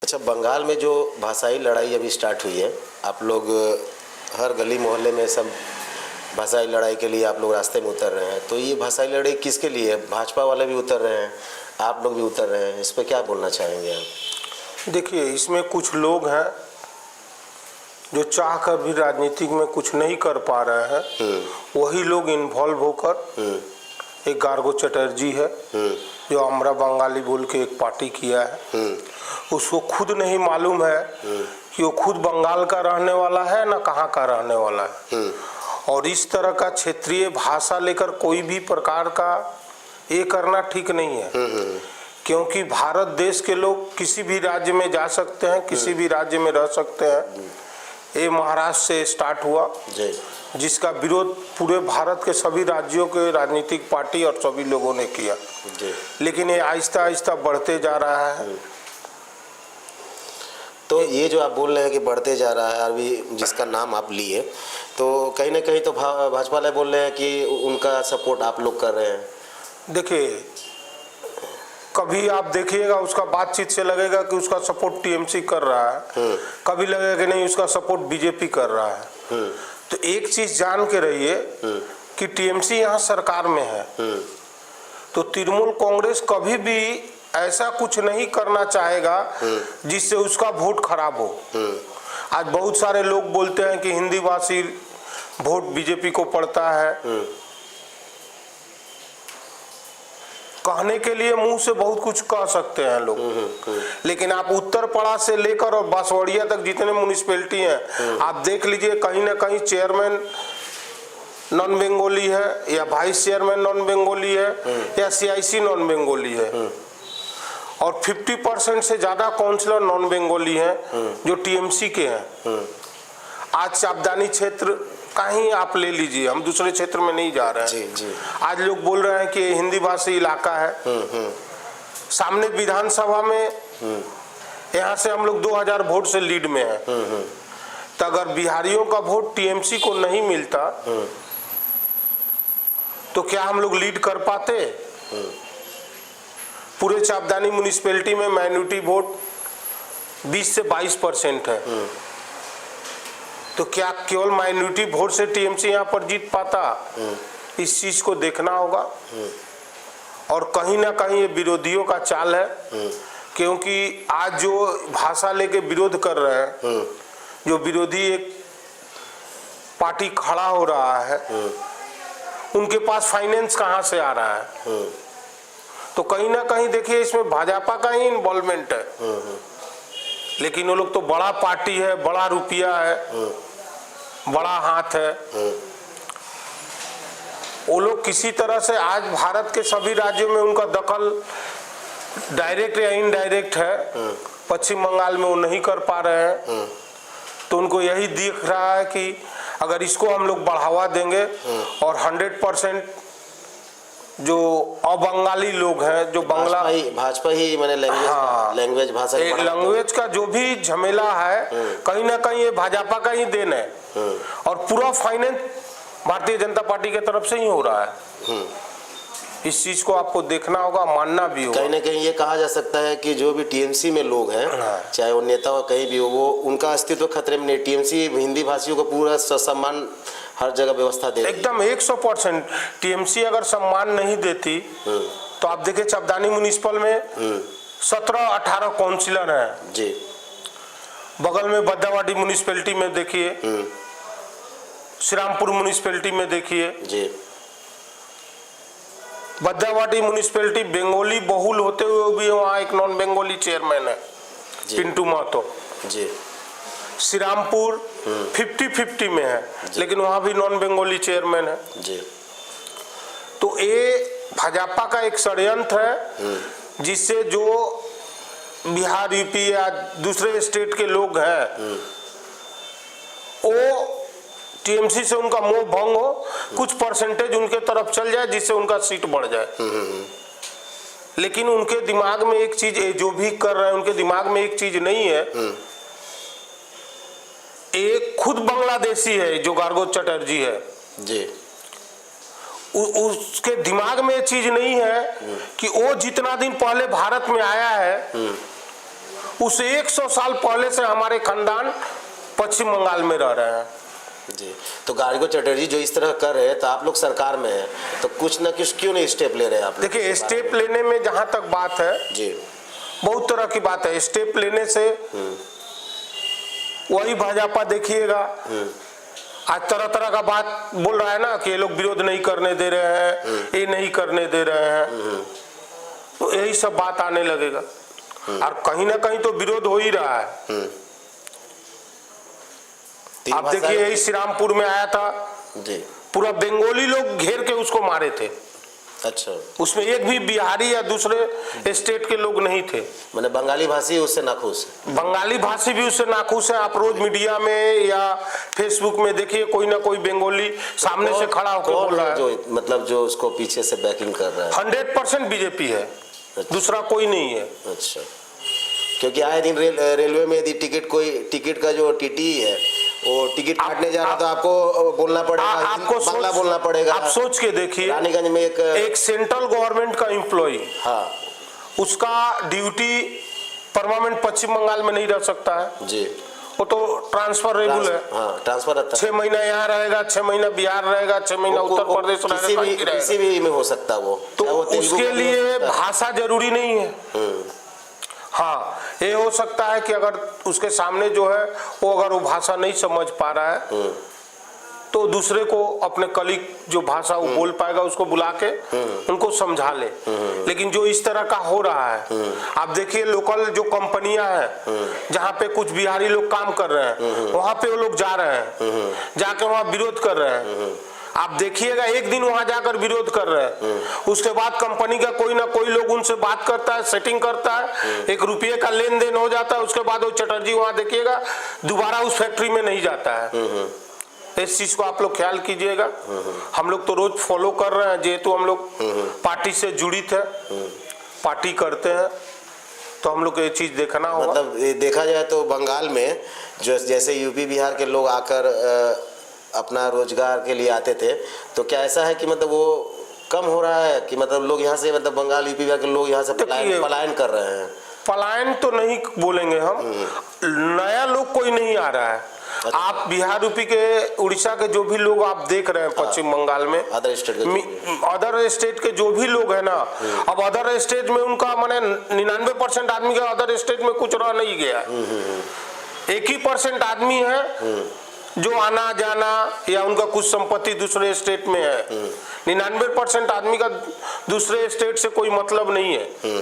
अच्छा, बंगाल में जो भाषाई लड़ाई अभी स्टार्ट हुई है, आप लोग हर गली मोहल्ले में सब भाषाई लड़ाई के लिए आप लोग रास्ते में उतर रहे हैं, तो ये भाषाई लड़ाई किसके लिए है? भाजपा वाले भी उतर रहे हैं, आप लोग भी उतर रहे हैं, इस पर क्या बोलना चाहेंगे आप? देखिए, इसमें कुछ लोग हैं जो चाह कर भी राजनीतिक में कुछ नहीं कर पा रहे हैं, वही लोग इन्वॉल्व होकर, एक गार्गो चटर्जी है जो अमरा बंगाली बोल के एक पार्टी किया है, उसको खुद नहीं मालूम है कि वो खुद बंगाल का रहने वाला है ना कहाँ का रहने वाला है। और इस तरह का क्षेत्रीय भाषा लेकर कोई भी प्रकार का ये करना ठीक नहीं है, क्योंकि भारत देश के लोग किसी भी राज्य में जा सकते हैं, किसी भी राज्य में रह सकते हैं। ये महाराष्ट्र से स्टार्ट हुआ, जिसका विरोध पूरे भारत के सभी राज्यों के राजनीतिक पार्टी और सभी लोगों ने किया, लेकिन ये आहिस्ता आहिस्ता बढ़ते जा रहा है। तो ये जो आप बोल रहे हैं कि बढ़ते जा रहा है, अभी जिसका नाम आप लिए, तो कहीं ना कहीं तो भाजपा वाले बोल रहे हैं कि उनका सपोर्ट आप लोग कर रहे हैं। देखिए, कभी आप देखिएगा उसका बातचीत से लगेगा कि उसका सपोर्ट टीएमसी कर रहा है, कभी लगेगा कि नहीं उसका सपोर्ट बीजेपी कर रहा है। तो एक चीज जान के रहिए कि टीएमसी यहाँ सरकार में है, तो तृणमूल कांग्रेस कभी भी ऐसा कुछ नहीं करना चाहेगा जिससे उसका वोट खराब हो। आज बहुत सारे लोग बोलते हैं कि हिंदी भाषी वोट बीजेपी को पड़ता है, कहने के लिए मुंह से बहुत कुछ कह सकते हैं लोग, लेकिन आप उत्तरपड़ा से लेकर और बांसवाड़िया तक जितने म्यूनिसिपैलिटी हैं, आप देख लीजिए कहीं ना कहीं चेयरमैन नॉन बंगाली है या वाइस चेयरमैन नॉन बंगाली है या सीआईसी नॉन बंगाली है, और 50% से ज्यादा काउंसिलर नॉन बंगाली हैं जो टीएमसी के हैं। आज सावधानी क्षेत्र कहीं आप ले लीजिए, हम दूसरे क्षेत्र में नहीं जा रहे हैं। जी। आज लोग बोल रहे हैं कि हिंदी भाषी इलाका है। सामने विधानसभा में यहाँ से हम लोग 2000 वोट से लीड में हैं, तो अगर बिहारियों का वोट टीएमसी को नहीं मिलता तो क्या हम लोग लीड कर पाते? पूरे सावधानी म्यूनिसिपैलिटी में माइनॉरिटी वोट 20 से 22% है, तो क्या केवल माइनॉरिटी वोट से टीएमसी यहाँ पर जीत पाता? इस चीज को देखना होगा। और कहीं ना कहीं ये विरोधियों का चाल है, क्योंकि आज जो भाषा लेके विरोध कर रहे हैं, जो विरोधी एक पार्टी खड़ा हो रहा है, उनके पास फाइनेंस कहाँ से आ रहा है? तो कहीं ना कहीं देखिए इसमें भाजपा का ही इन्वॉल्वमेंट है। लेकिन वो लोग तो बड़ा पार्टी है, बड़ा रुपया है, बड़ा हाथ है, वो लोग किसी तरह से आज भारत के सभी राज्यों में उनका दखल डायरेक्ट या इनडायरेक्ट है। पश्चिम बंगाल में वो नहीं कर पा रहे हैं, तो उनको यही दिख रहा है कि अगर इसको हम लोग बढ़ावा देंगे और 100% जो अबंगाली लोग हैं, जो भाजपा ही मैंने लैंग्वेज भाषा लैंग्वेज का जो भी झमेला है, कहीं ना कहीं ये भाजपा का ही देन है, और पूरा फाइनेंस भारतीय जनता पार्टी की तरफ से ही हो रहा है। इस चीज को आपको देखना होगा, मानना भी होगा। कहीं ना कहीं ये कहा जा सकता है कि जो भी टीएमसी में लोग हैं, चाहे वो नेता हो कहीं भी हो, वो उनका अस्तित्व खतरे में नहीं। टीएमसी हिंदी भाषियों को पूरा सम्मान हर जगह व्यवस्था दे, एकदम 100%। टीएमसी अगर सम्मान नहीं देती तो आप देखिए सावधानी म्युनिसिपल में 17-18 काउंसिलर हैं जी, बगल में बद्दावाटी म्युनिसिपैलिटी में देखिए, श्रीरामपुर म्युनिसिपैलिटी में देखिए जी। बद्दावाटी म्युनिसिपैलिटी बंगाली बहुल होते हुए भी वहाँ एक नॉन बंगाली चेयरमैन है, पिंटू महतो जी। श्रीरामपुर 50-50 में है, लेकिन वहाँ भी नॉन बंगाली चेयरमैन है जी। तो ये भाजपा का एक षड्यंत्र है, जिससे जो बिहार, यूपी या दूसरे स्टेट के लोग हैं, वो टीएमसी से उनका मोह भंग हो, कुछ परसेंटेज उनके तरफ चल जाए, जिससे उनका सीट बढ़ जाए। लेकिन उनके दिमाग में एक चीज, जो भी कर रहे हैं उनके दिमाग में एक चीज नहीं है। एक खुद बांग्लादेशी है जो गार्गो चटर्जी है जी, उसके दिमाग में चीज नहीं है कि वो जितना दिन पहले भारत में आया है उस 100 साल पहले से हमारे खानदान पश्चिम बंगाल में रह रहे हैं। जी, तो गार्गो चटर्जी जो इस तरह कर रहे हैं, तो आप लोग सरकार में हैं, तो कुछ ना कुछ क्यों नहीं स्टेप ले रहे हैं आप? देखिए, स्टेप लेने में जहां तक बात है जी, बहुत तरह की बात है। स्टेप लेने से वही भाजपा देखिएगा आज तरह तरह का बात बोल रहा है ना कि ये लोग विरोध नहीं करने दे रहे हैं, ये नहीं करने दे रहे हैं, तो यही सब बात आने लगेगा और कहीं ना कहीं तो विरोध हो ही रहा है। आप देखिए, यही श्री रामपुर में आया था जी, पूरा बंगाली लोग घेर के उसको मारे थे। अच्छा, उसमें एक भी बिहारी या दूसरे स्टेट के लोग नहीं थे। मैंने बंगाली भाषी उससे नाखुश है। बंगाली भाषी भी उससे नाखुश है। आप रोज मीडिया में या फेसबुक में देखिए, कोई ना कोई बंगाली सामने से खड़ा होकर बोल रहा है, जो मतलब जो उसको पीछे से बैकिंग कर रहा है। 100% बीजेपी है, दूसरा कोई नहीं है। अच्छा, क्योंकि आए दिन रेलवे में यदि टिकट का जो टीटी है वो टिकट काटने जा रहा तो आपको बोलना पड़ेगा, आपको बांग्ला बोलना पड़ेगा। आप सोच के देखिए, रानीगंज में एक सेंट्रल गवर्नमेंट का एम्प्लॉय, हाँ, उसका ड्यूटी परमानेंट पश्चिम बंगाल में नहीं रह सकता है जी, वो तो ट्रांसफर रेगुलर है। हाँ, ट्रांसफर रहता है। 6 महीना यहाँ रहेगा, 6 महीना बिहार रहेगा, 6 महीना उत्तर प्रदेश रहेगा, किसी भी में हो सकता है वो, तो उसके लिए भाषा जरूरी नहीं है। हाँ, ये हो सकता है कि अगर उसके सामने जो है वो अगर वो भाषा नहीं समझ पा रहा है तो दूसरे को अपने कलीग जो भाषा वो बोल पाएगा उसको बुला के उनको समझा ले। लेकिन जो इस तरह का हो रहा है, आप देखिए लोकल जो कंपनियां हैं जहाँ पे कुछ बिहारी लोग काम कर रहे हैं, वहां पे वो लोग जा रहे हैं, जाके वहां विरोध कर रहे हैं। आप देखिएगा, एक दिन वहां जाकर विरोध कर रहे हैं, उसके बाद कंपनी का कोई ना कोई लोग उनसे बात करता है, सेटिंग करता है, 1 रुपये का लेन देन हो जाता है, उसके बाद वो चटर्जी वहां देखिएगा दोबारा उस फैक्ट्री में नहीं जाता है। इस चीज को आप लोग ख्याल कीजिएगा। हम लोग तो रोज फॉलो कर रहे हैं, जेहेतु हम लोग पार्टी से जुड़ित है, पार्टी करते हैं, तो हम लोग को ये चीज देखना होगा। मतलब देखा जाए तो बंगाल में जो जैसे यूपी बिहार के लोग आकर अपना रोजगार के लिए आते थे, तो क्या ऐसा है कि मतलब वो कम हो रहा है कि मतलब लोग यहाँ से, मतलब बंगाल यूपी बिहार के लोग यहाँ से पलायन कर रहे हैं? पलायन तो नहीं बोलेंगे हम, नया लोग कोई नहीं आ रहा है। अच्छा। आप बिहार यूपी के उड़ीसा के जो भी लोग आप देख रहे हैं पश्चिम बंगाल में, अदर स्टेट के जो भी लोग हैं ना, अब अदर स्टेट में उनका माने 99% आदमी का अदर स्टेट में कुछ रह नहीं गया, 1% आदमी है जो आना जाना या उनका कुछ संपत्ति दूसरे स्टेट में है। 99% आदमी का दूसरे स्टेट से कोई मतलब नहीं है।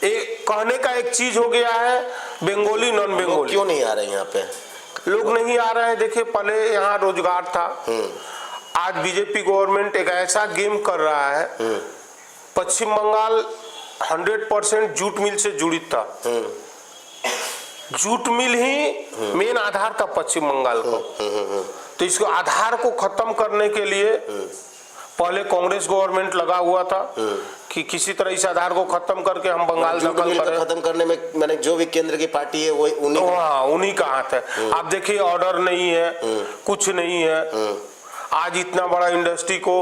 एक कहने का एक चीज हो गया है, बंगाली नॉन बंगाली। क्यों नहीं आ रहे यहाँ पे लोग? नहीं आ रहे हैं, देखिए पहले यहाँ रोजगार था, आज बीजेपी गवर्नमेंट एक ऐसा गेम कर रहा है। पश्चिम बंगाल 100% जूट मिल से जुड़ित था, जूट मिल ही मेन आधार था पश्चिम बंगाल को। तो इसको आधार को खत्म करने के लिए पहले कांग्रेस गवर्नमेंट लगा हुआ था कि किसी तरह इस आधार को खत्म करके हम बंगाल दखल करें। खत्म करने में मैंने जो भी केंद्र की पार्टी है वो उन्हीं का हाथ है। आप देखिए, ऑर्डर नहीं है, कुछ नहीं है। आज इतना बड़ा इंडस्ट्री को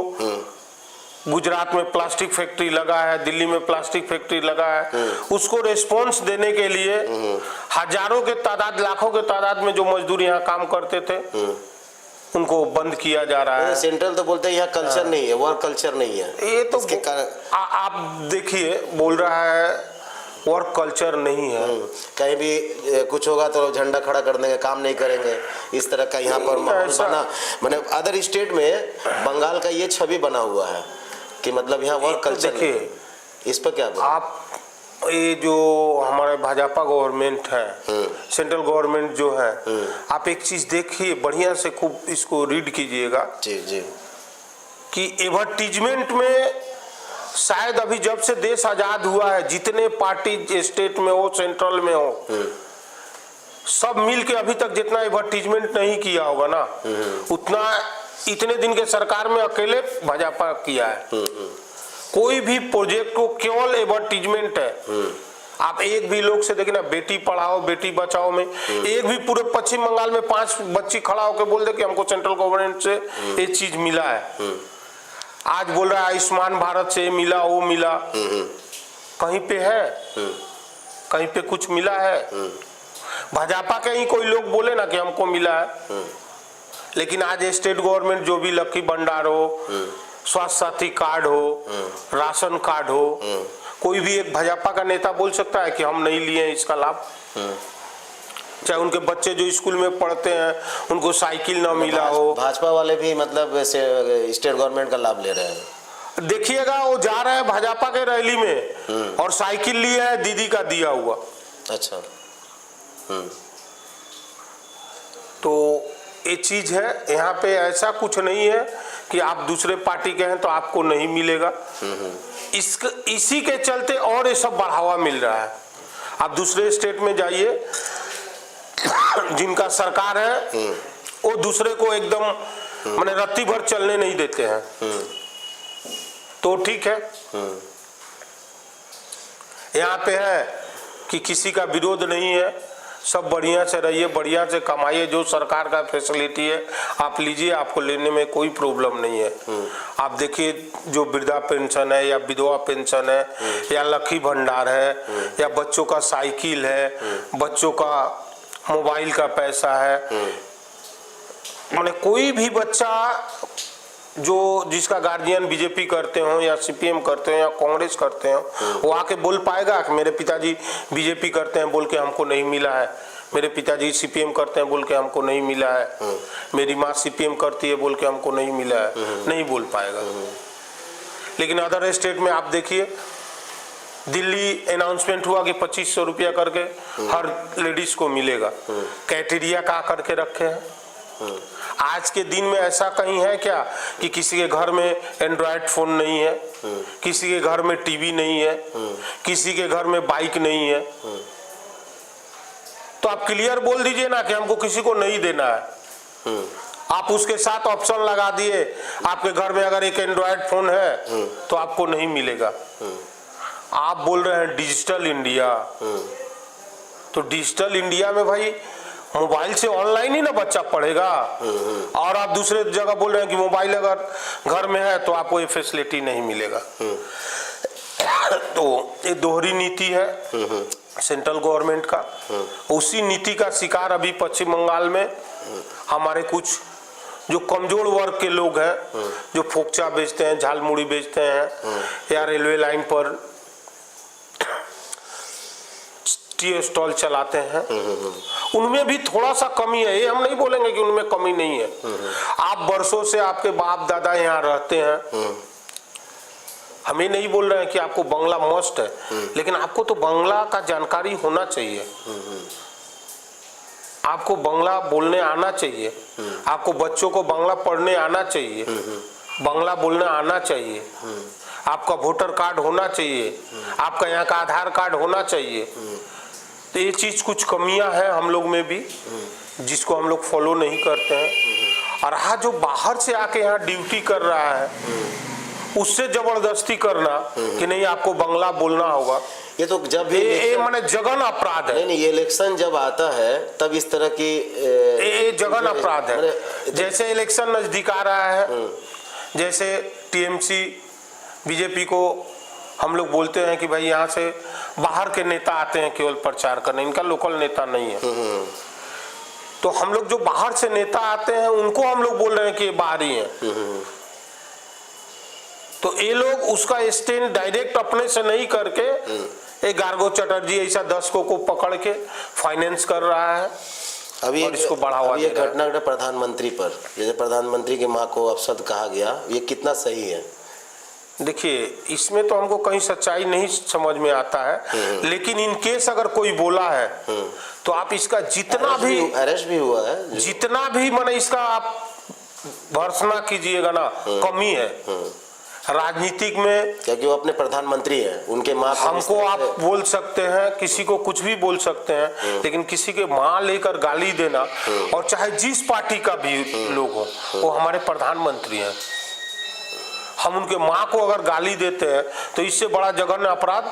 गुजरात में प्लास्टिक फैक्ट्री लगा है, दिल्ली में प्लास्टिक फैक्ट्री लगा है, उसको रेस्पॉन्स देने के लिए हजारों के तादाद, लाखों के तादाद में जो मजदूर यहाँ काम करते थे उनको बंद किया जा रहा है। सेंट्रल तो बोलते हैं यहाँ कल्चर नहीं है, वर्क कल्चर नहीं है। ये तो आप देखिए, बोल रहा है वर्क कल्चर नहीं है। कहीं भी कुछ होगा तो झंडा खड़ा कर देंगे, काम नहीं करेंगे, इस तरह का यहाँ पर माहौल बना। मैंने अदर स्टेट में बंगाल का ये छवि बना हुआ है कि मतलब यहाँ वर्क कल्चर। देखिए, इस पर क्या आप, ये जो हमारे भाजपा गवर्नमेंट है, सेंट्रल गवर्नमेंट जो है, आप एक चीज देखिए बढ़िया से, खूब इसको रीड कीजिएगा जी जी, कि एडवर्टीजमेंट में शायद अभी जब से देश आजाद हुआ है, जितने पार्टी स्टेट में हो, सेंट्रल में हो, सब मिल के अभी तक जितना एडवर्टीजमेंट नहीं किया होगा ना, उतना इतने दिन के सरकार में अकेले भाजपा किया है। कोई भी प्रोजेक्ट को केवल एडवर्टीजमेंट है। आप एक भी लोग से देखिए ना, बेटी पढ़ाओ बेटी बचाओ में एक भी पूरे पश्चिम बंगाल में 5 बच्ची खड़ा होकर बोल दे कि हमको सेंट्रल गवर्नमेंट से ये चीज मिला है। आज बोल रहा है आयुष्मान भारत से मिला, वो मिला, कहीं पे है? कहीं पे कुछ मिला है? भाजपा के ही कोई लोग बोले ना कि हमको मिला है। लेकिन आज स्टेट गवर्नमेंट जो भी लकी भंडार हो, स्वास्थ्य साथी कार्ड हो, राशन कार्ड हो, कोई भी एक भाजपा का नेता बोल सकता है कि हम नहीं लिए हैं इसका लाभ? चाहे उनके बच्चे जो स्कूल में पढ़ते हैं उनको साइकिल ना मिला हो। भाजपा वाले भी मतलब स्टेट गवर्नमेंट का लाभ ले रहे हैं। देखिएगा वो जा रहे हैं भाजपा के रैली में और साइकिल लिए है दीदी का दिया हुआ। अच्छा। तो ये चीज है, यहाँ पे ऐसा कुछ नहीं है कि आप दूसरे पार्टी के हैं तो आपको नहीं मिलेगा। इसी के चलते और ये सब बढ़ावा मिल रहा है। आप दूसरे स्टेट में जाइए जिनका सरकार है वो दूसरे को एकदम माने रत्ती भर चलने नहीं देते हैं। तो ठीक है, यहाँ पे है कि किसी का विरोध नहीं है, सब बढ़िया से रहिए, बढ़िया से कमाइए, जो सरकार का फैसिलिटी है आप लीजिए, आपको लेने में कोई प्रॉब्लम नहीं है। आप देखिए जो वृद्धा पेंशन है या विधवा पेंशन है या लकी भंडार है या बच्चों का साइकिल है, बच्चों का मोबाइल का पैसा है, माने कोई भी बच्चा जो जिसका गार्जियन बीजेपी करते हो या सीपीएम करते हो या कांग्रेस करते हो, वो आके बोल पाएगा कि मेरे पिताजी बीजेपी करते हैं बोल के हमको नहीं मिला है, मेरे पिताजी सीपीएम करते हैं बोल के हमको नहीं मिला है, मेरी माँ सीपीएम करती है बोल के हमको नहीं मिला है? नहीं बोल पाएगा। लेकिन अदर स्टेट में आप देखिए, दिल्ली अनाउंसमेंट हुआ कि 2500 रुपया करके हर लेडीज को मिलेगा। क्राइटेरिया क्या करके रखे हैं? आज के दिन में ऐसा कहीं है क्या कि किसी के घर में एंड्रॉयड फोन नहीं है, किसी के घर में टीवी नहीं है, किसी के घर में बाइक नहीं है? तो आप क्लियर बोल दीजिए ना कि हमको किसी को नहीं देना है। आप उसके साथ ऑप्शन लगा दिए, आपके घर में अगर एक एंड्रॉयड फोन है तो आपको नहीं मिलेगा। आप बोल रहे हैं डिजिटल इंडिया, तो डिजिटल इंडिया में भाई मोबाइल से ऑनलाइन ही ना बच्चा पढ़ेगा, और आप दूसरे जगह बोल रहे हैं कि मोबाइल अगर घर में है तो आपको ये फैसिलिटी नहीं मिलेगा। तो ये दोहरी नीति है सेंट्रल गवर्नमेंट का। उसी नीति का शिकार अभी पश्चिम बंगाल में हमारे कुछ जो कमजोर वर्ग के लोग हैं, जो फोकचा बेचते हैं, झालमुड़ी बेचते हैं या रेलवे लाइन पर टी स्टॉल चलाते हैं, उनमें भी थोड़ा सा कमी है। ये हम नहीं बोलेंगे कि उनमें कमी नहीं है। आप वर्षों से आपके बाप दादा यहाँ रहते हैं, हम ये नहीं बोल रहे हैं कि आपको बांग्ला मस्ट है, लेकिन आपको तो बांग्ला का जानकारी होना चाहिए, आपको बांग्ला बोलने आना चाहिए, आपको बच्चों को बांग्ला पढ़ने आना चाहिए, बांग्ला बोलना आना चाहिए, आपका वोटर कार्ड होना चाहिए, आपका यहाँ का आधार कार्ड होना चाहिए। तो ये चीज कुछ कमियां हैं हम लोग में भी, जिसको हम लोग फॉलो नहीं करते हैं। और हाँ, जो बाहर से आके यहाँ ड्यूटी कर रहा है उससे जबरदस्ती करना कि नहीं आपको बांग्ला बोलना होगा, ये तो जब भी ये माने जघन अपराध है। नहीं, ये इलेक्शन जब आता है तब इस तरह की ये जघन अपराध है। जैसे इलेक्शन नजदीक आ रहा है, जैसे टीएमसी बीजेपी को हम लोग बोलते हैं कि भाई यहाँ से बाहर के नेता आते हैं केवल प्रचार करने, इनका लोकल नेता नहीं है। तो हम लोग जो बाहर से नेता आते हैं उनको हम लोग बोल रहे हैं कि ये बाहरी हैं। तो ये लोग उसका स्टैंड डायरेक्ट अपने से नहीं करके एक गार्गो चटर्जी ऐसा 10 को पकड़ के फाइनेंस कर रहा है। अभी और इसको बढ़ावा ये घटना घटा प्रधानमंत्री पर, जैसे प्रधानमंत्री की मां को अपशब्द कहा गया, ये कितना सही है? देखिए, इसमें तो हमको कहीं सच्चाई नहीं समझ में आता है, लेकिन इन केस अगर कोई बोला है तो आप इसका जितना भी अरेस्ट भी हुआ है, जितना भी माने इसका आप भर्त्सना कीजिएगा ना, कमी है राजनीतिक में। क्योंकि वो अपने प्रधानमंत्री हैं, उनके माँ हमको आप बोल सकते हैं, किसी को कुछ भी बोल सकते हैं, लेकिन किसी के माँ लेकर गाली देना, और चाहे जिस पार्टी का भी लोग हो, वो हमारे प्रधानमंत्री हैं, हम उनके माँ को अगर गाली देते हैं तो इससे बड़ा जघन्य अपराध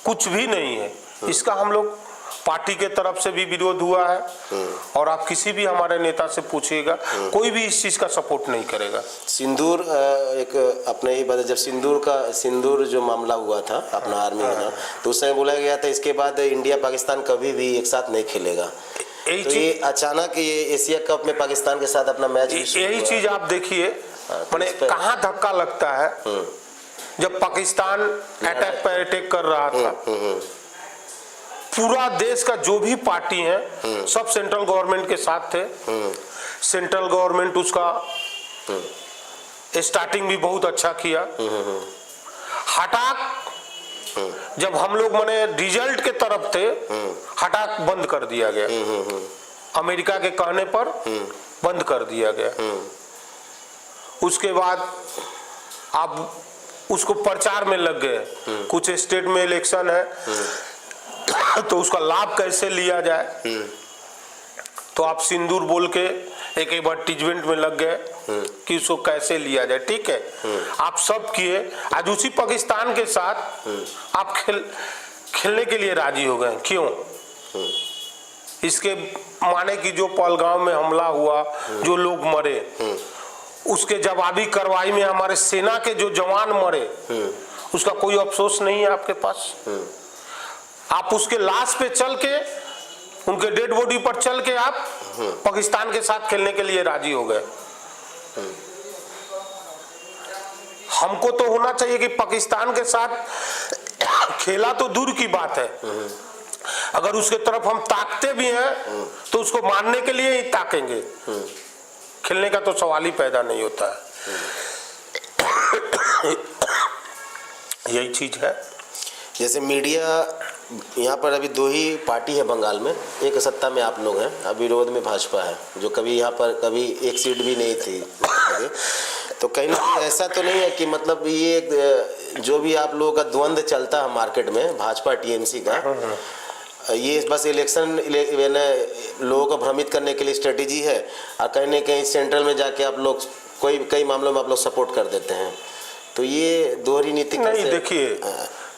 कुछ भी नहीं है। इसका हम लोग पार्टी के तरफ से भी विरोध हुआ है और आप किसी भी हमारे नेता से पूछिएगा कोई भी इस चीज का सपोर्ट नहीं करेगा। सिंदूर एक अपने ही बता, जब सिंदूर जो मामला हुआ था अपना आर्मी में, तो उस समय बोला गया था इसके बाद इंडिया पाकिस्तान कभी भी एक साथ नहीं खेलेगा। तो ये अचानक ये एशिया कप में पाकिस्तान के साथ अपना मैच, यही चीज आप देखिए मैंने कहाँ धक्का लगता है। जब पाकिस्तान अटैक पर अटैक कर रहा था, पूरा देश का जो भी पार्टी है सब सेंट्रल गवर्नमेंट के साथ थे। सेंट्रल गवर्नमेंट उसका स्टार्टिंग भी बहुत अच्छा किया। हटाक जब हम लोग माने रिजल्ट के तरफ थे, हटाक बंद कर दिया गया। अमेरिका के कहने पर बंद कर दिया गया। उसके बाद आप उसको प्रचार में लग गए, कुछ स्टेट में इलेक्शन है तो उसका लाभ कैसे लिया जाए, तो आप सिंदूर बोल के एक एडवर्टीजमेंट में लग गए कि उसको कैसे लिया जाए। ठीक है, आप सब किए। आज उसी पाकिस्तान के साथ आप खेलने के लिए राजी हो गए। क्यों? इसके माने कि जो पहलगाम में हमला हुआ, जो लोग मरे, उसके जवाबी कार्रवाई में हमारे सेना के जो जवान मरे, उसका कोई अफसोस नहीं है आपके पास। आप उसके लाश पे चल के, उनके डेड बॉडी पर चल के आप पाकिस्तान के साथ खेलने के लिए राजी हो गए। हमको तो होना चाहिए कि पाकिस्तान के साथ खेला तो दूर की बात है, अगर उसके तरफ हम ताकते भी हैं तो उसको मारने के लिए ही ताकेंगे, खेलने का तो सवाल ही पैदा नहीं होता है। यही चीज है। जैसे मीडिया यहाँ पर अभी दो ही पार्टी है बंगाल में, एक सत्ता में आप लोग हैं, अब विरोध में भाजपा है, जो कभी यहाँ पर कभी एक सीट भी नहीं थी। तो कहीं ना कहीं ऐसा तो नहीं है कि मतलब ये जो भी आप लोगों का द्वंद्व चलता है मार्केट में भाजपा टीएमसी का, ये बस इलेक्शन लोगों को भ्रमित करने के लिए स्ट्रेटेजी है, और कहीं ना कहीं सेंट्रल में जाके आप लोग कई मामलों में आप लोग सपोर्ट कर देते हैं। तो ये दोहरी नीति नहीं, देखिए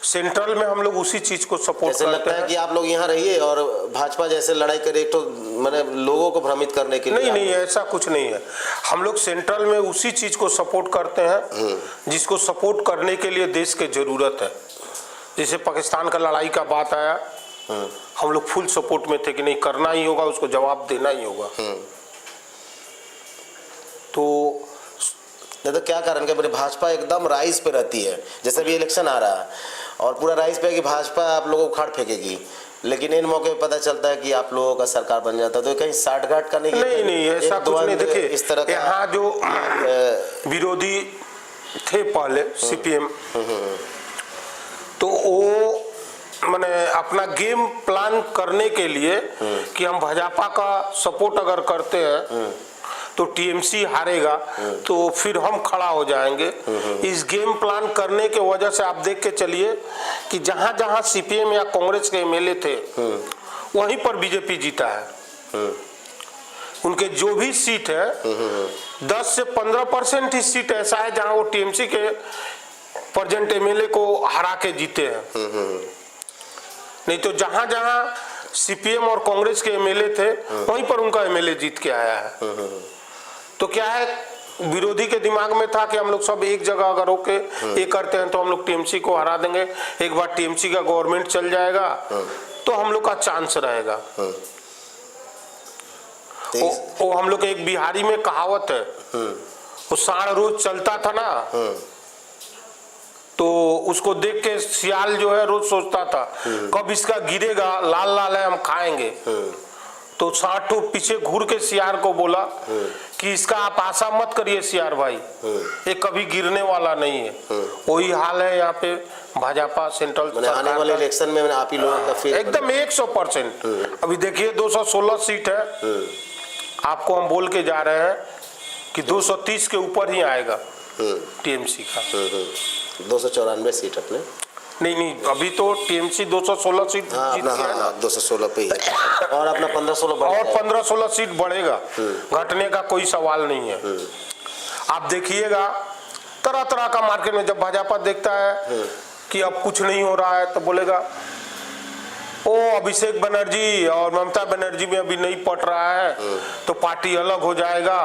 सेंट्रल में हम लोग उसी चीज को सपोर्ट करते लगता है कि आप लोग यहाँ रहिए और भाजपा जैसे लड़ाई करे, तो मैंने लोगों को भ्रमित करने के लिए। नहीं, ऐसा कुछ नहीं है। हम लोग सेंट्रल में उसी चीज को सपोर्ट करते हैं जिसको सपोर्ट करने के लिए देश की जरूरत है। जैसे पाकिस्तान का लड़ाई का बात आया, हम लोग फुल सपोर्ट में थे कि नहीं, करना ही होगा, उसको जवाब देना ही होगा। तो क्या कारण के भाजपा एकदम राइज पे रहती है, जैसे भी इलेक्शन आ रहा है और पूरा राइज पे है कि भाजपा आप लोगों को उखाड़ फेंकेगी, लेकिन इन मौके पे पता चलता है कि आप लोगों का सरकार बन जाता है। तो कहीं साठ घाट का नहीं ऐसा कुछ नहीं। देखिए इस तरह यहाँ जो विरोधी थे पहले सीपीएम, तो वो मैंने अपना गेम प्लान करने के लिए कि हम भाजपा का सपोर्ट अगर करते हैं तो टीएमसी हारेगा, तो फिर हम खड़ा हो जाएंगे। इस गेम प्लान करने के वजह से आप देख के चलिए कि जहां जहां सीपीएम या कांग्रेस के एमएलए थे वहीं पर बीजेपी जीता है। उनके जो भी सीट है 10 से 15% ही सीट ऐसा है जहां वो टीएमसी के प्रेजेंट एमएलए को हरा के जीते हैं। नहीं तो जहां जहां सीपीएम और कांग्रेस के एमएलए थे वहीं पर उनका एमएलए जीत के आया है। तो क्या है, विरोधी के दिमाग में था कि हम लोग सब एक जगह अगर होके ये करते हैं तो हम लोग टीएमसी को हरा देंगे, एक बार टीएमसी का गवर्नमेंट चल जाएगा तो हम लोग का चांस रहेगा। वो हम लोग एक बिहारी में कहावत है, वो साढ़ रोज चलता था ना, तो उसको देख के सियाल जो है रोज सोचता था कब इसका गिरेगा, लाल लाल है हम खाएंगे। तो साठों पीछे घूर के सियार को बोला कि इसका आप आशा मत करिए सियार भाई, ये कभी गिरने वाला नहीं है। वही हाल है यहाँ पे भाजपा सेंट्रल आने वाले इलेक्शन में आप ही लोगों का फिर एकदम 100%। अभी देखिए 216 सीट है, आपको हम बोल के जा रहे हैं कि 230 के ऊपर ही आएगा टीएमसी का। 294 सीट अपने नहीं, अभी तो टीएमसी 216 सीट जीत गया है ना, 216 पे ही और अपना 15-16 सीट बढ़ेगा, घटने का कोई सवाल नहीं है। आप देखिएगा तरह तरह का मार्केट में जब भाजपा देखता है कि अब कुछ नहीं हो रहा है तो बोलेगा वो अभिषेक बनर्जी और ममता बनर्जी में अभी नहीं पट रहा है तो पार्टी अलग हो जाएगा,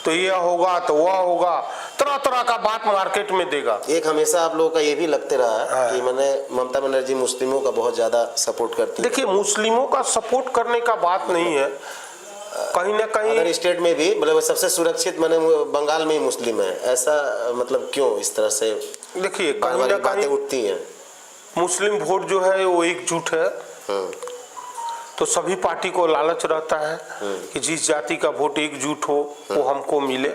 तो यह होगा तो वह होगा, तरह तरह का बात मार्केट में देगा। एक हमेशा आप लोगों का ये भी लगते रहा है कि मैंने ममता बनर्जी मुस्लिमों का बहुत ज्यादा सपोर्ट करती है। देखिए, मुस्लिमों का सपोर्ट करने का बात नहीं है, कहीं ना कहीं अदर स्टेट में भी मतलब सबसे सुरक्षित मैंने बंगाल में ही मुस्लिम है, ऐसा मतलब क्यों इस तरह से देखिए कहीं ना बातें उठती हैं? मुस्लिम वोट जो है वो एकजुट है, तो सभी पार्टी को लालच रहता है कि जिस जाति का वोट एकजुट हो वो हमको मिले,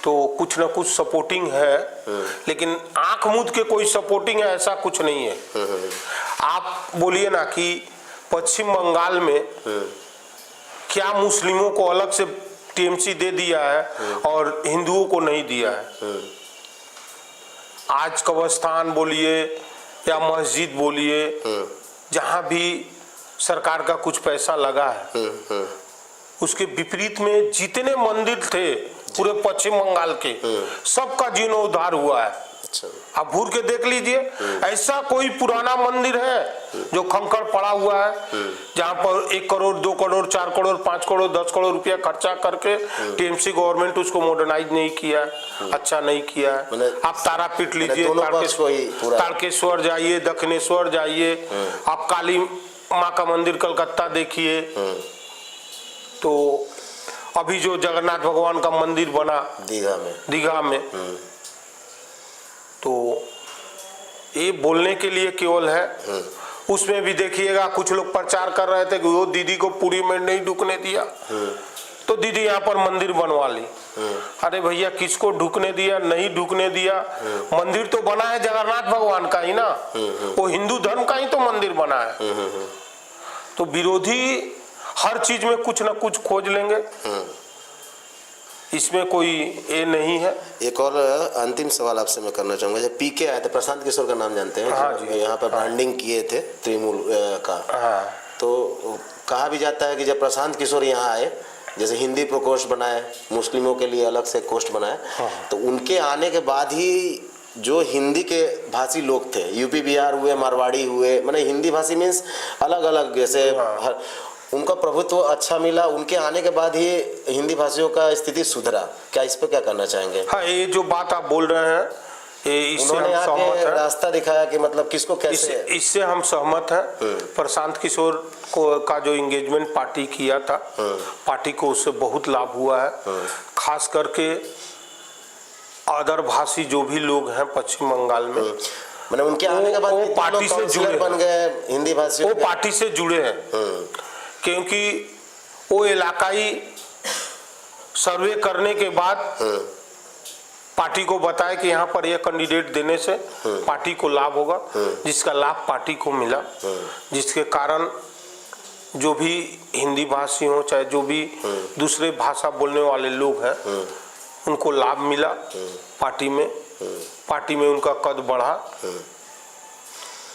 तो कुछ ना कुछ सपोर्टिंग है, लेकिन आंख मूंद के कोई सपोर्टिंग है ऐसा कुछ नहीं है। आप बोलिए ना कि पश्चिम बंगाल में क्या मुस्लिमों को अलग से टीएमसी दे दिया है और हिंदुओं को नहीं दिया है? आज कब्रिस्तान बोलिए या मस्जिद बोलिए, जहां भी सरकार का कुछ पैसा लगा है, उसके विपरीत में जितने मंदिर थे पूरे पश्चिम बंगाल के सबका जीर्णोद्धार हुआ है। आप घूर के देख लीजिए, ऐसा कोई पुराना मंदिर है जो खंखर पड़ा हुआ है जहां पर 1 करोड़ 2 करोड़ 4 करोड़ 5 करोड़ 10 करोड़ रुपया खर्चा करके टीएमसी गवर्नमेंट उसको मॉडर्नाइज नहीं किया है, अच्छा नहीं किया है। आप तारापीठ लीजिए, तारकेश्वर जाइए, दक्षिणेश्वर जाइए, आप काली माँ का मंदिर कलकत्ता देखिए, तो अभी जो जगन्नाथ भगवान का मंदिर बना दीघा में तो ये बोलने के लिए केवल है। उसमें भी देखिएगा कुछ लोग प्रचार कर रहे थे कि वो दीदी को पुरी में नहीं ढुकने दिया तो दीदी यहाँ पर मंदिर बनवा ली। अरे भैया, किसको ढुकने दिया नहीं ढुकने दिया, मंदिर तो बना है जगन्नाथ भगवान का ही ना, वो हिंदू धर्म का ही तो मंदिर बना है। तो विरोधी हर चीज में कुछ ना कुछ खोज लेंगे, इसमें कोई ये नहीं है। एक और अंतिम सवाल आपसे मैं करना चाहूंगा, जब पीके आए थे, प्रशांत किशोर का नाम जानते हैं? हाँ जी। यहाँ पर ब्रांडिंग किए थे तृणमूल का। हाँ। तो कहा भी जाता है कि जब प्रशांत किशोर यहाँ आए, जैसे हिंदी प्रकोष्ठ बनाए, मुस्लिमों के लिए अलग से कोष्ठ बनाए, तो उनके आने के बाद ही जो हिंदी के भाषी लोग थे, यूपी बिहार हुए, मारवाड़ी हुए, माने हिंदी भाषी मीन्स अलग अलग, जैसे उनका प्रभुत्व अच्छा मिला, उनके आने के बाद ही हिंदी भाषियों का स्थिति सुधरा। क्या इस पर क्या करना चाहेंगे? हाँ, ये जो बात आप बोल रहे हैं इससे हम सहमत हैं। रास्ता दिखाया कि मतलब किसको कैसे, इससे हम सहमत हैं। प्रशांत किशोर को का जो एंगेजमेंट पार्टी किया था, पार्टी को उससे बहुत लाभ हुआ है। खास करके अदर भाषी जो भी लोग हैं पश्चिम बंगाल में, मैंने उनके आने के बाद वो पार्टी से जुड़े बन गए, हिंदी भाषी वो पार्टी से जुड़े हैं, क्योंकि वो इलाकाई सर्वे करने के बाद पार्टी को बताया कि यहाँ पर यह कैंडिडेट देने से पार्टी को लाभ होगा, जिसका लाभ पार्टी को मिला, जिसके कारण जो भी हिंदी भाषी हो चाहे जो भी दूसरे भाषा बोलने वाले लोग हैं उनको लाभ मिला पार्टी में उनका कद बढ़ा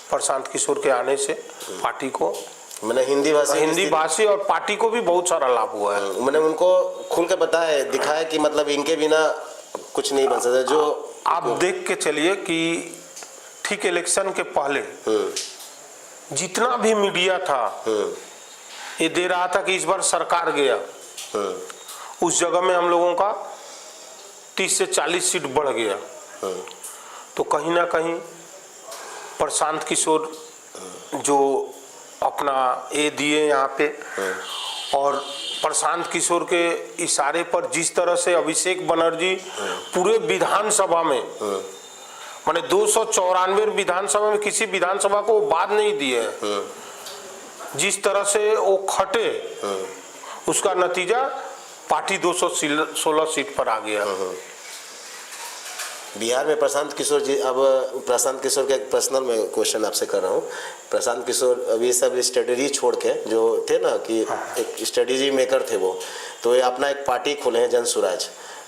प्रशांत किशोर के आने से। पार्टी को मैंने हिंदी भाषी और पार्टी को भी बहुत सारा लाभ हुआ है। मैंने उनको खुल के बताया, दिखाया कि मतलब इनके बिना कुछ नहीं बन सकता। जो आप देख के चलिए कि ठीक इलेक्शन के पहले जितना भी मीडिया था ये दे रहा था कि इस बार सरकार गया, उस जगह में हम लोगों का 30 से 40 सीट बढ़ गया। तो कहीं ना कहीं प्रशांत किशोर जो अपना ये दिए यहाँ पे, और प्रशांत किशोर के इशारे पर जिस तरह से अभिषेक बनर्जी पूरे विधानसभा में माने 294 विधानसभा में किसी विधानसभा को बाद नहीं दिए, जिस तरह से वो खटे उसका नतीजा पार्टी 216 सीट पर आ गया। बिहार में प्रशांत किशोर जी, अब प्रशांत किशोर का एक पर्सनल मैं क्वेश्चन आपसे कर रहा हूँ। प्रशांत किशोर अभी सब स्ट्रेटेजी छोड़ के जो थे ना कि एक स्ट्रेटेजी मेकर थे वो, तो ये अपना एक पार्टी खोले हैं जन स्वराज।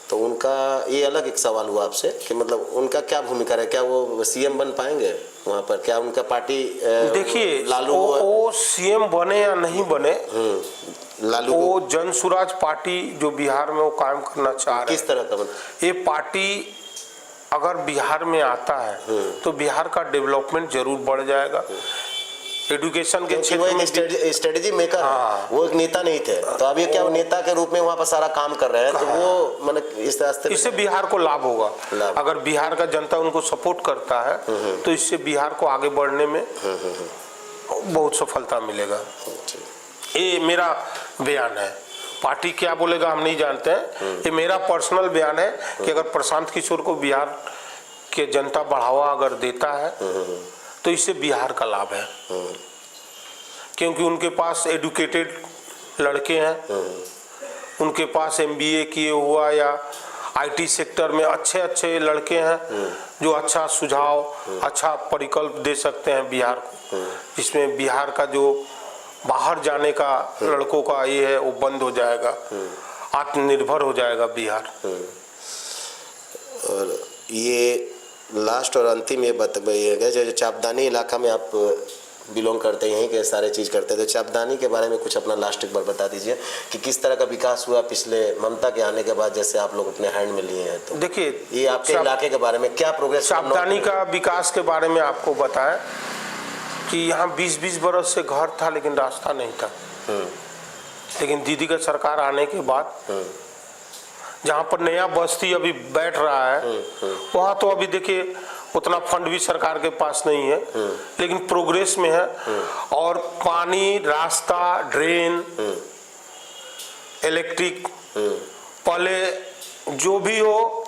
तो उनका ये अलग एक सवाल हुआ आपसे कि मतलब उनका क्या भूमिका है, क्या वो सीएम बन पाएंगे वहाँ पर? क्या उनका पार्टी देखिए लालू वो सीएम बने या नहीं बने, लालू वो जन स्वराज पार्टी जो बिहार में वो कायम करना चाह रहे हैं। किस तरह का ये पार्टी अगर बिहार में आता है तो बिहार का डेवलपमेंट जरूर बढ़ जाएगा। एजुकेशन के क्योंकि वो क्षेत्र एक में स्ट्रेटेजी मेकर हाँ। वो एक नेता नहीं थे, तो अभी क्या वो नेता के रूप में वहाँ पर सारा काम कर रहे हैं, तो वो मतलब इस रास्ते इससे बिहार को लाभ होगा। अगर बिहार का जनता उनको सपोर्ट करता है तो इससे बिहार को आगे बढ़ने में बहुत सफलता मिलेगा। ये मेरा बयान है, पार्टी क्या बोलेगा हम नहीं जानते हैं, ये मेरा पर्सनल बयान है कि अगर प्रशांत किशोर को बिहार के जनता बढ़ावा अगर देता है तो इससे बिहार का लाभ है, क्योंकि उनके पास एडुकेटेड लड़के हैं, उनके पास MBA किए हुआ या IT सेक्टर में अच्छे अच्छे लड़के हैं जो अच्छा सुझाव अच्छा परिकल्प दे सकते हैं बिहार को, जिसमें बिहार का जो बाहर जाने का लड़कों का ये है वो बंद हो जाएगा, आत्मनिर्भर हो जाएगा बिहार। और ये लास्ट और अंतिम ये बताइएगा, जो चापदानी इलाका में आप बिलोंग करते हैं कि सारे चीज़ करते हैं, तो चापदानी के बारे में कुछ अपना लास्ट एक बार बता दीजिए कि किस तरह का विकास हुआ पिछले ममता के आने के बाद, जैसे आप लोग अपने हैंड में लिए हैं। तो देखिए ये आपके इलाके के बारे में क्या प्रोग्रेस। चापदानी का विकास के बारे में आपको बताएं कि यहाँ 20-20 बरस से घर था लेकिन रास्ता नहीं था, लेकिन दीदी का सरकार आने के बाद जहाँ पर नया बस्ती अभी बैठ रहा है वहाँ तो अभी देखिए उतना फंड भी सरकार के पास नहीं है, लेकिन प्रोग्रेस में है। और पानी, रास्ता, ड्रेन, इलेक्ट्रिक, पहले जो भी हो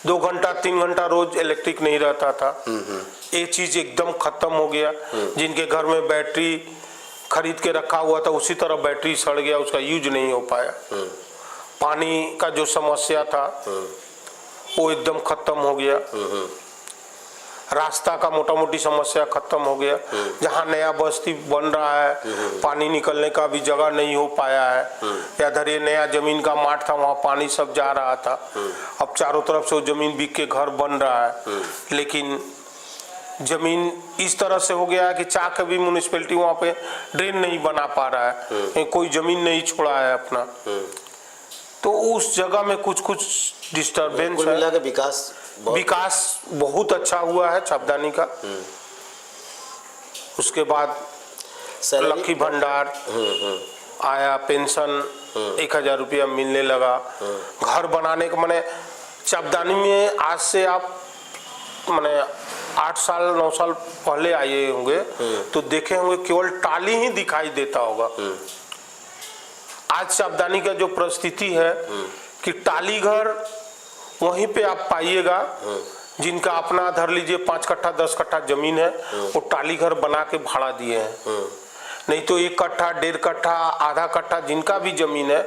2 घंटा 3 घंटा रोज इलेक्ट्रिक नहीं रहता था, ये चीज एकदम खत्म हो गया। जिनके घर में बैटरी खरीद के रखा हुआ था उसी तरह बैटरी सड़ गया, उसका यूज नहीं हो पाया। पानी का जो समस्या था वो एकदम खत्म हो गया। रास्ता का मोटा मोटी समस्या खत्म हो गया। जहाँ नया बस्ती बन रहा है पानी निकलने का भी जगह नहीं हो पाया है, या इधर ये नया जमीन का मार्ट था वहाँ पानी सब जा रहा था, अब चारों तरफ से वो जमीन बिक के घर बन रहा है। लेकिन जमीन इस तरह से हो गया है कि चाह के भी म्यूनिसिपैलिटी वहाँ पे ड्रेन नहीं बना पा रहा है, कोई जमीन नहीं छोड़ा है अपना, तो उस जगह में कुछ डिस्टर्बेंस है। विकास बहुत अच्छा हुआ है चापदानी का। उसके बाद लक्की भंडार आया, पेंशन 1000 रुपया मिलने लगा, घर बनाने का मैंने चापदानी में आज से आप मैंने 8 साल 9 साल पहले आए होंगे तो देखे होंगे केवल टाली ही दिखाई देता होगा। आज चापदानी का जो परिस्थिति है कि टाली घर वहीं पे आप पाइएगा, जिनका अपना धर लीजिए 5 कट्ठा 10 कट्ठा जमीन है वो टाली घर बना के भाड़ा दिए हैं। नहीं तो 1 कट्ठा 1.5 कट्ठा आधा कट्ठा जिनका भी जमीन है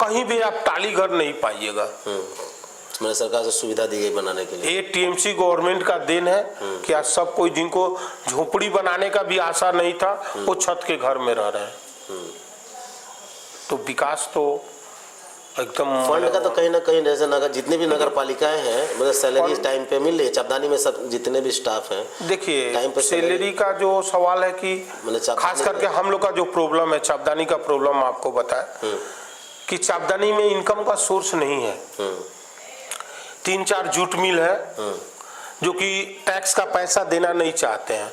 कहीं भी आप टाली घर नहीं पाइएगा। मैंने सरकार से सुविधा दी गई बनाने के लिए। ये TMC गवर्नमेंट का देन है कि आज सब कोई जिनको झोपड़ी बनाने का भी आशा नहीं था वो छत के घर में रह रहे हैं। तो विकास तो एकदम फंड का तो कहीं ना कहीं जैसे नगर जितने भी नगर पालिकाएं हैं मतलब सैलरी टाइम पे मिल रही है। चापदानी में सब जितने भी स्टाफ हैं देखिए सैलरी का जो सवाल है कि खास करके हम लोग का जो प्रॉब्लम है चापदानी का प्रॉब्लम आपको बताए कि चापदानी में इनकम का सोर्स नहीं है। 3-4 जूट मिल है जो कि टैक्स का पैसा देना नहीं चाहते हैं।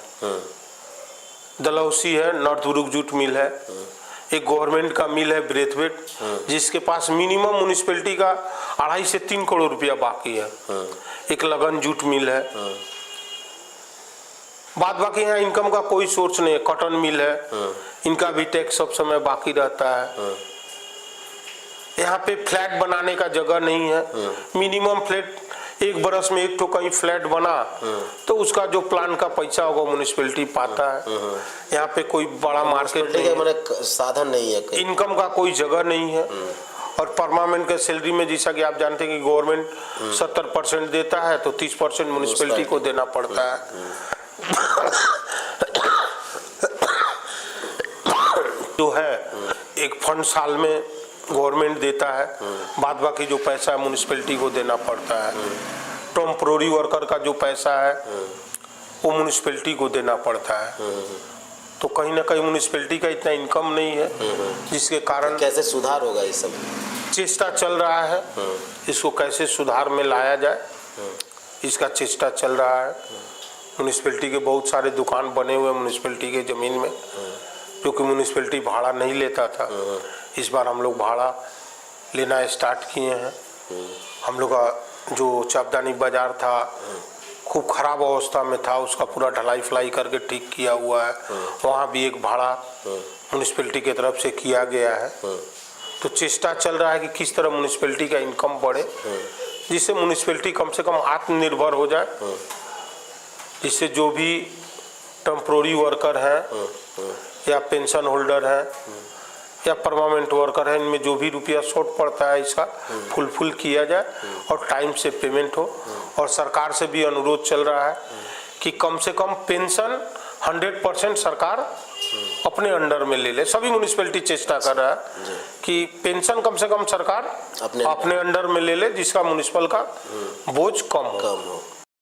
दलौसी है, नॉर्थ दुर्ग जूट मिल है, एक गवर्नमेंट का मिल है ब्रेथवेट जिसके पास मिनिमम म्यूनिसिपैलिटी का 2.5 से 3 करोड़ रुपया बाकी है। एक लगन जूट मिल है, बाद बाकी यहाँ इनकम का कोई सोर्स नहीं है। कॉटन मिल है, इनका भी टैक्स सब समय बाकी रहता है। यहाँ पे फ्लैट बनाने का जगह नहीं है। मिनिमम फ्लैट 1 बरस में 1 तो कहीं फ्लैट बना तो उसका जो प्लान का पैसा होगा म्यूनिसिपैलिटी पाता है। यहाँ पे कोई बड़ा मार्केट नहीं, साधन नहीं है, इनकम का कोई जगह नहीं है। और परमानेंट के सैलरी में जैसा कि आप जानते हैं कि गवर्नमेंट 70% देता है तो 30% म्यूनिसिपैलिटी को देना पड़ता है। जो है एक फंड साल में गवर्नमेंट देता है, बाद बाकी जो पैसा है म्यूनिसिपैलिटी को देना पड़ता है। टेम्पोररी वर्कर का जो पैसा है वो म्यूनिसिपैलिटी को देना पड़ता है। तो कहीं ना कहीं म्यूनिसिपैलिटी का इतना इनकम नहीं है, जिसके कारण कैसे सुधार होगा ये सब चेष्टा चल रहा है। इसको कैसे सुधार में लाया जाए इसका चेष्टा चल रहा है। म्यूनिसिपैलिटी के बहुत सारे दुकान बने हुए म्यूनिसिपैलिटी के ज़मीन में, जो कि म्यूनिसिपैलिटी भाड़ा नहीं लेता था। इस बार हम लोग भाड़ा लेना स्टार्ट किए हैं। हम लोग का जो चापदानी बाज़ार था खूब ख़राब अवस्था में था, उसका पूरा ढलाई फलाई करके ठीक किया हुआ है। वहाँ भी एक भाड़ा म्यूनिसिपैलिटी की तरफ से किया गया है। तो चेष्टा चल रहा है कि किस तरह म्यूनिसिपैलिटी का इनकम बढ़े, जिससे म्यूनिसिपैलिटी कम से कम आत्मनिर्भर हो जाए, जिससे जो भी टेम्पोररी वर्कर हैं या पेंशन होल्डर हैं या परमानेंट वर्कर है, इनमें जो भी रुपया शॉर्ट पड़ता है इसका फुलफिल किया जाए और टाइम से पेमेंट हो। और सरकार से भी अनुरोध चल रहा है कि कम से कम पेंशन 100% सरकार अपने अंडर में ले ले। सभी म्यूनिसिपैलिटी चेष्टा कर रहा है कि पेंशन कम से कम सरकार अपने अंडर में ले ले, जिसका म्यूनिसिपल का बोझ कम हो।